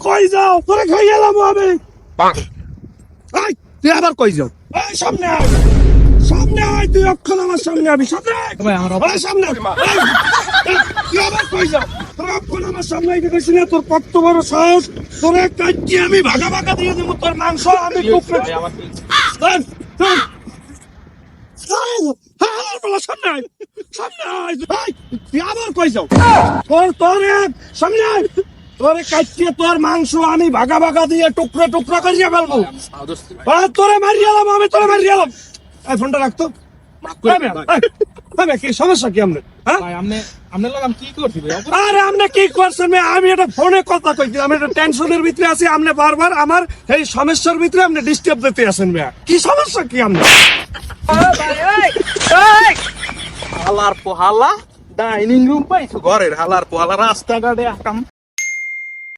কই যাও তোরে খাই গেলাম আমি এই তুই আবার কই যাও এই সামনে আয় সামনে আয় তুই অক্ষণ আমার সামনে আবি সামনে আয় ভাই আমার এই সামনে আয়। এই, তুই আবার কই যাও তোর অক্ষণ আমার সামনে আইতে কইছি না তোর কত বড় সাহস তোরে কাটি আমি ভাগা ভাগা দিয়ে দেব তোর মাংস আমি টুকরো ভাই আমার এই, এই, এই, বলা সামনে আয় সামনে আয় এই, তুই আবার কই যাও তোর সামনে আয় তোরে কাটিয়ে তোর মাংস আমি ভাগা ভাগা দিয়ে টুকরো টুকরো করিয়ে ফেলবো তোরে মারিয়ালাম আমি তোরে মারিয়ালাম এই ফোনটা রাখতো কি সমস্যা কি আপনার হ্যাঁ ভাই আমনে লাগাম কি করছি ভাই আরে আপনি কি করছেন আমি এটা ফোনে কথা কইছি আমি একটা টেনশনের ভিতরে আছি আপনি বারবার আমার এই সমস্যার ভিতরে আপনি ডিস্টার্ব দিতে আছেন ভাই কি সমস্যা কি আপনার হালার পোহালা ডাইনিং রুম পাইছো ঘরের হালার পোহালা রাস্তাঘাটে আকাম